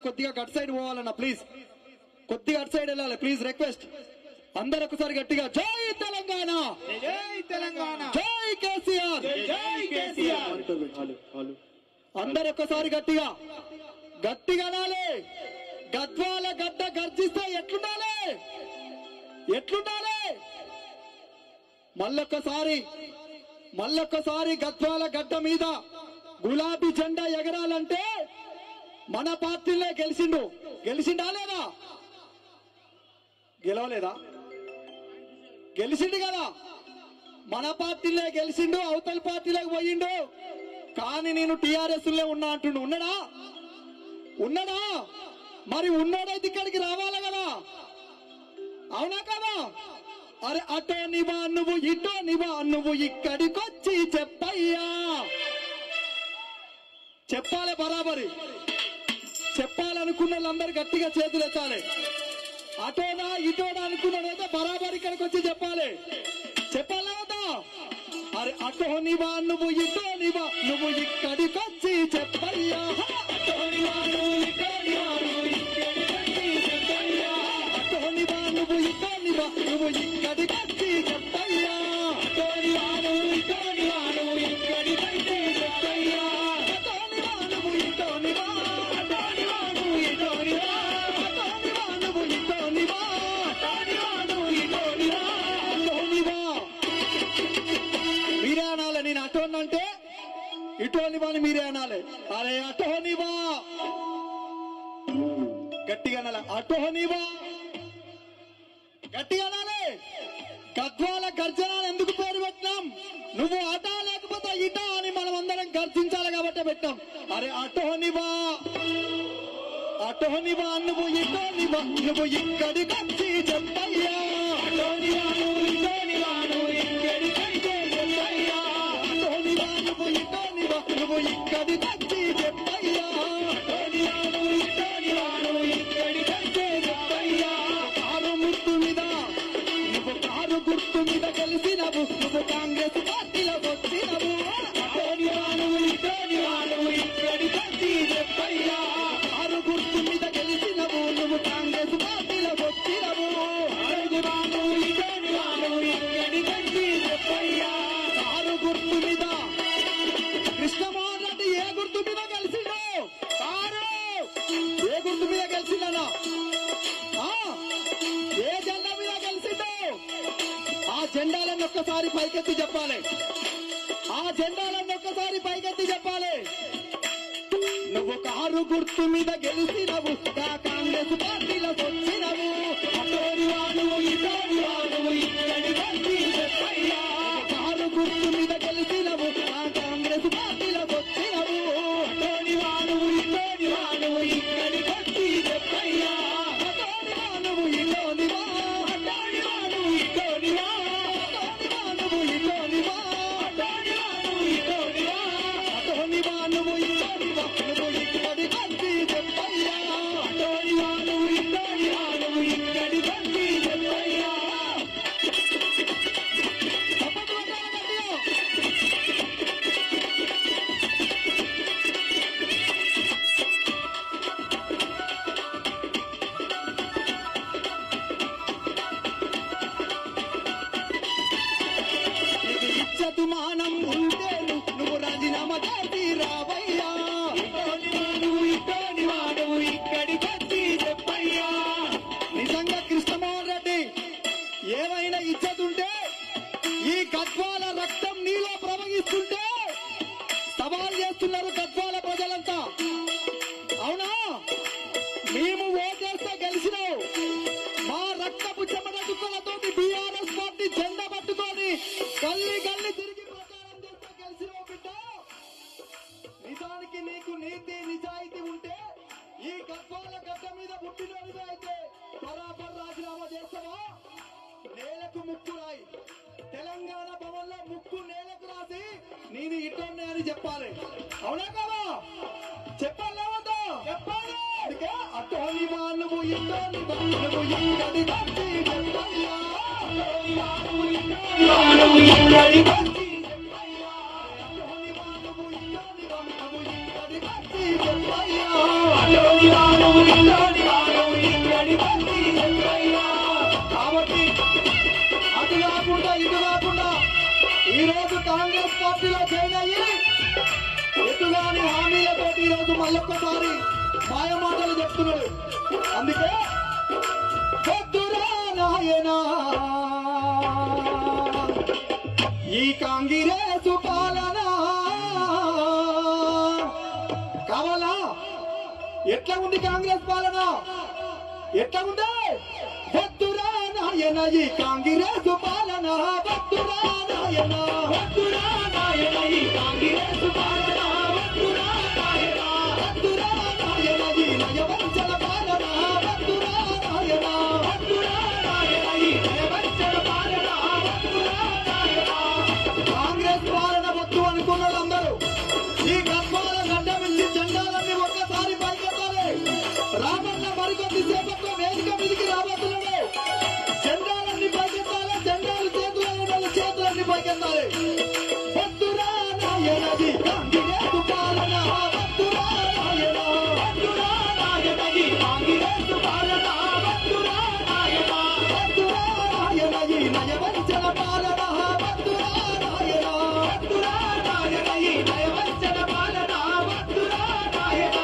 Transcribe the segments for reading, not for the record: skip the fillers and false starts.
కొద్దిగా gut side పోవాలన్నా please, కొద్దిగా అటు సైడ్ వెళ్ళాలి ప్లీజ్, రిక్వెస్ట్. అందరూ ఒకసారి గట్టిగా జై తెలంగాణ, జై తెలంగాణ, జై కేసీఆర్, జై కేసీఆర్. అందరూ ఒక్కసారి గట్టిగా గట్టిగా అనాలి. గద్వాల గడ్డ గర్జిస్తే ఎట్లుండాలి, ఎట్లుండాలి? మళ్ళొక్కసారి గద్వాల గడ్డ మీద గులాబీ జెండా ఎగరాలంటే మన పార్టీలే గెలిచిండా లేదా? గెలవలేదా? గెలిచిండు కదా, మన పార్టీలే గెలిచిండు, అవతల పార్టీలోకి పోయిండు. కానీ నేను టీఆర్ఎస్ లే ఉన్నా అంటుండు. ఉన్నాడా? మరి ఉన్నాడైతే ఇక్కడికి రావాలి కదా, అవునా కదా? అరే అటో నివా నువ్వు, ఇటో నివా నువ్వు, ఇక్కడికొచ్చి చెప్పయ్యా. చెప్పాలి, బరాబరి చెప్పాలనుకున్న వాళ్ళందరూ గట్టిగా చేతులు ఎత్తాలి. అటోనా ఇటోనా అనుకున్నాడైతే బరాబర్ ఇక్కడికి వచ్చి చెప్పాలి. చెప్పాలా వద్దా? అరే అటో నివా నువ్వు, ఇటో నివా నువ్వు, ఇక్కడికొచ్చి చెప్పయ్యా. అటో నివా నువ్వు, ఇటో నివా నువ్వు, ఇక్కడికొచ్చి చెప్పయ్యా. అటో నివా నువ్వు, ఇటో నివా నువ్వు, ఇక్కడికొచ్చి చెప్పయ్యా. అటో నివా నువ్వు, ఇటో నివా నువ్వు, ఇక్కడికొచ్చి చెప్పయ్యా. అటో నివా నువ్వు, ఇటో నివా, అటో నివా నువ్వు, ఇటో నివా, అటో నివా నువ్వు, ఇటో నివా, అటో నివా నువ్వు, ఇటో నివా, అటో నివా. మీరే అనాలి. నేను అటోనంటే ఇటోనివా అని మీరే అనాలి. అరే అటోనివా, గట్టిగా అనాలి. అటోనివా గట్టిగా అనాలి. గద్వాల గర్జన ఎందుకు పేరు పెట్టినాం? నువ్వు అటా లేకపోతే ఇటా అని మనం అందరం గర్జించాలి కాబట్టి పెట్టాం. అరే అటోనివా, అటోనివా నువ్వు, ఇటోనివా నువ్వు, ఇక్కడికొచ్చి చెప్పయ్యా. అటోనివా నువ్వు, ఇటోనివా నువ్వు, ఇక్కడికొచ్చి చెప్పయ్యా. అటోనివా నువ్వు, ఇటోనివా నువ్వు, ఇక్కడికొచ్చి చెప్పయ్యా. అటోనివా నువ్వు, ఇటోనివా నువ్వు, ఇక్కడికొచ్చి చెప్పయ్యా. కారు గుర్తు మీద గెలిచినవు, నువ్వు కాంగ్రెస్ పార్టీలో వచ్చినవు. అటోనివా నువ్వు, ఇటోనివా నువ్వు, ఇక్కడికొచ్చి చెప్పయ్యా. కారు గుర్తు మీద గెలిచినవు, నువ్వు కాంగ్రెస్ పార్టీలో వచ్చినవు. అటోనివా నువ్వు, ఇటోనివా నువ్వు, ఇక్కడికొచ్చి చెప్పయ్యా. కారు గుర్తు మీద కృష్ణమోహన్ రెడ్డి ఏ గుర్తు మీద గెలిచిండు? కారు ఏ గుర్తు మీద గెలిచిందన్నా? ఏ జెండా మీద గెలిచిండు? ఆ జెండాలను ఒక్కసారి పైకెత్తి చెప్పాలి. ఆ జెండాలను ఒక్కసారి పైకెత్తి చెప్పాలి. నువ్వు కారు గుర్తు మీద గెలిచినవు, కాంగ్రెస్ పార్టీలో వచ్చినవు. అటోనివా నువ్వు, ఇటోనివా నువ్వు, ఇక్కడికొచ్చి చెప్పయ్యా. కారు గుర్తు మీద గెలిచినవు, కాంగ్రెస్ పార్టీలో వచ్చినవు. అటోనివా నువ్వు, ఇటోనివా నువ్వు, ఇక్కడికొచ్చి చెప్పయ్యా. అటోనివా నువ్వు, ఇటోనివా, అటోనివా నువ్వు, ఇటోనివా, అటోనివా నువ్వు, ఇటోనివా, అటోనివా నువ్వు, ఇటోనివా, అటోనివా నువ్వు, ఇటోనివా నువ్వు, ఇక్కడికొచ్చి చెప్పయ్యా. అటోనివా నువ్వు, ఇటోనివా నువ్వు, ఇక్కడికొచ్చి చెప్పయ్యా. చప్పట్లు కొట్టాలి గట్టిగా. ఇది ఇచ్చతు మానం ఉంటే నువ్వు రాజీనామా చేసి రావయ్యా. ఇటోనివా నువ్వు, ఇటోనివా నువ్వు, ఇక్కడికొచ్చి చెప్పయ్యా. నిజంగా కృష్ణమోహన్ రెడ్డి ఏమైనా ఇచ్చతుంటే, ఈ గద్వాల రక్తం నీలో ప్రవహిస్తుంటే సవాల్ చేస్తున్నారు గద్వాల ప్రజలంతా. అవునా? మేము ఓటేస్తే గెలిచినావు. మా రక్తపు చెమట చుక్కలతోటి బీఆర్ఎస్ పార్టీ జెండా పట్టుకొని గల్లీ గల్లీ తిరిగి ప్రచారం చేస్తే గెలిచినావు బిడ్డ. నిజానికి నీకు నీతి నిజాయితీ ఉంటే ఈ గద్వాల గడ్డ మీద పుట్టినోడిగా అయితే బరాబర్ రాజీనామా చేస్తావా? నేలకు ముక్కు రాయి, తెలంగాణ భవన్ లో ముక్కు నేలకు రాసి నేను ఇటోన్నే అని చెప్పాలి. అవునా కదా? చెప్పాలా వద్దా? చెప్పాలి. అందుకే అటోనివా నువ్వు, ఇటోనివా నువ్వు, ఇక్కడికొచ్చి చెప్పయ్యా. అటోనివా నువ్వు, ఇటోనివా నువ్వు, ఇక్కడికొచ్చి చెప్పయ్యా. అటోనివా నువ్వు, ఇటోనివా నువ్వు, ఇక్కడికొచ్చి చెప్పయ్యా. కాబట్టి అటు కాకుండా ఇటు కాకుండా ఈ రోజు కాంగ్రెస్ పార్టీలో జాయిన్ అయ్యి ఎటుగాని హామీలతోటి ఈ రోజు మళ్ళొక్కసారి మాయమాటలు చెప్తున్నాడు. అందుకే వద్దురా నాయనా ఈ కాంగ్రెసు పాలన కావాలా? ఎట్లా ఉంది కాంగ్రెస్ పాలన? ఎట్లా ఉంది? వద్దురా నాయన ఈ కాంగ్రెసు పాలన, వద్దురా నాయన, వద్దురా నాయన ఈ కాంగ్రెసు పాలన, వద్దురా నాయన, వద్దురా నాయన ఈ నయవంచన పాలన, వద్దురా నాయన, వద్దురా నాయన ఈ నయవంచన పాలన, వద్దురా నాయన. కాంగ్రెస్ పాలన వద్దు అనుకున్న వాళ్ళందరూ ఈ గర్భాల గడ్డ నుంచి జెండాలన్నీ ఒక్కసారి పైకెత్తాలి. రామన్న మరికొద్ది సేపట్లో వేదిక మీదికి రాబోతున్నాడు. జెండాలన్నీ పైకెత్తాలి. జెండాలు చేతులలో చేతులన్నీ పైకెత్తాలి. వద్దురా నాయనది కాంగ్రెసు పాలన, వద్దురా నాయన, వద్దురా నాయనది కాంగ్రెసు పాలన, వద్దురా నాయన, వద్దురా నాయనది నయవంచన పాలన, వద్దురా నాయన, వద్దురా నాయనది నయవంచన పాలన, వద్దురా నాయన.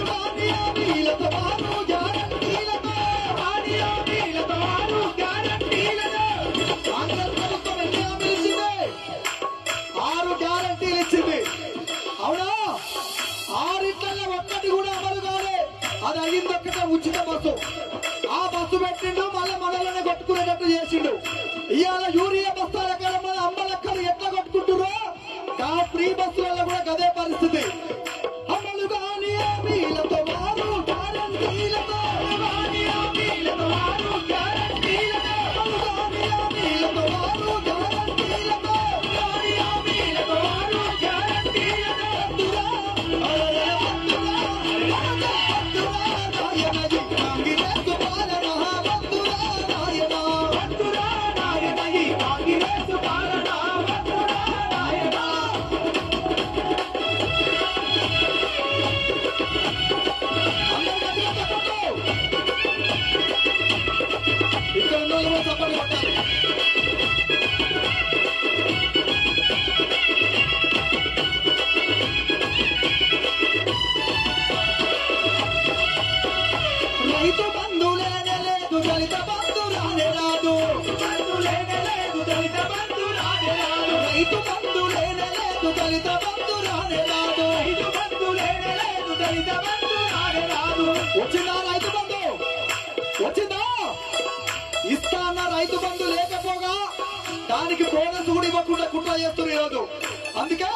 హామీలతో వారు గ్యారంటీలతో, హామీలతో వారు గ్యారంటీలతో కాంగ్రెస్ ప్రభుత్వం ఎన్ని హామీలు ఇచ్చింది? 6 గ్యారంటీలు ఇచ్చింది. అవునా? 6 ఒక్కటి కూడా అమలు కాలే. అది అయ్యింది ఒక్కటే ఉచిత బస్సు. ఆ బస్సు పెట్టిండు, మళ్ళీ మనలోనే కొట్టుకునేటట్టు చేసిండు. ఇవాళ యూరియా బస్తాల కాలం మన అమ్మలక్కలు ఎట్లా కొట్టుకుంటురో ఫ్రీ బస్సులలో కూడా గదే పరిస్థితి. అమలు కాని హామీలతో వారు గ్యారంటీలతో, కాని హామీలతో వారు గ్యారంటీలతో, అమలు కాని హామీలతో వారు గ్యారంటీలతో, కాని హామీలతో వారు గ్యారంటీలతో. వద్దురా నాయన ఈ కాంగ్రెసు పాలన, వద్దురా నాయన, వద్దురా నాయన ఈ కాంగ్రెసు పాలన, వద్దురా నాయన. ఇక్కడ ఉన్న వాళ్ళు చప్పట్లు కొట్టాలి. రైతు బంధు లేనే లేదు, దళిత బంధు రానే రాదు, బంధు లేనే లేదు, దళిత బంధు రానే రాదు, రైతు బంధు లేనే లేదు, దళిత బంధు రానే రాదు, రైతు బంధు లేనే లేదు, దళిత బంధు రానే రాదు. వచ్చిందా రైతు బంధు? వచ్చిందా? ఇస్తా అన్న రైతు బంధు లేకపోగా దానికి బోనస్ కూడా ఇవ్వకుండా కుట్ర చేస్తున్నారు ఈరోజు. అందుకే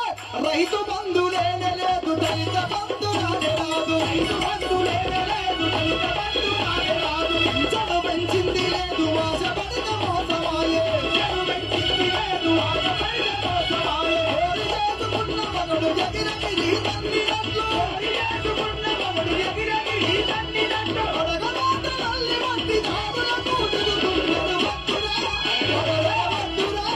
రైతు బంధు లేనే లేదు, దళిత బంధు రానే రాదు, రైతు బంధు లేనే లేదు, దళిత బంధు రానే రాదు. పింఛను పెంచింది లేదు, ఆశపడిన మోసమాయే, పింఛను పెంచింది లేదు, ఆశపడిన మోసమాయే. ఓడి చేసుకున్న మగడు ఎగిరగిరి తన్నినట్లు, ఓడి చేసుకున్న మగడు ఎగిరగిరి తన్నినట్లు, అడగమాట తల్లి వంటి జాబులకు తిరుగుతున్నది. వద్దురా, వద్దురా, వద్దురా,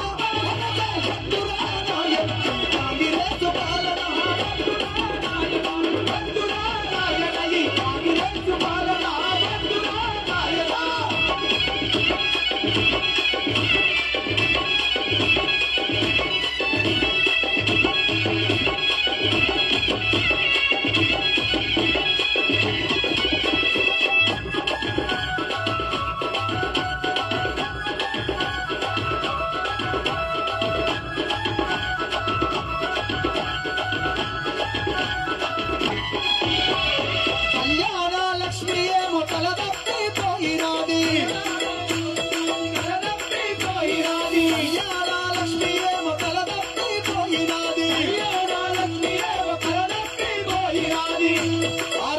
వద్దురా నాయన కాంగ్రెసు పాలన, వద్దురా నాయన, వద్దురా నాయన ఈ కాంగ్రెసు పాలన, వద్దురా నాయన. కళ్యాణ లక్ష్మి ఏమో తలదప్పిపోయినాది, తలదప్పిపోయినాది, కళ్యాణ లక్ష్మి ఏమో తలదప్పిపోయినాది, కళ్యాణ లక్ష్మి ఏమో తలదప్పిపోయినాది. ఆ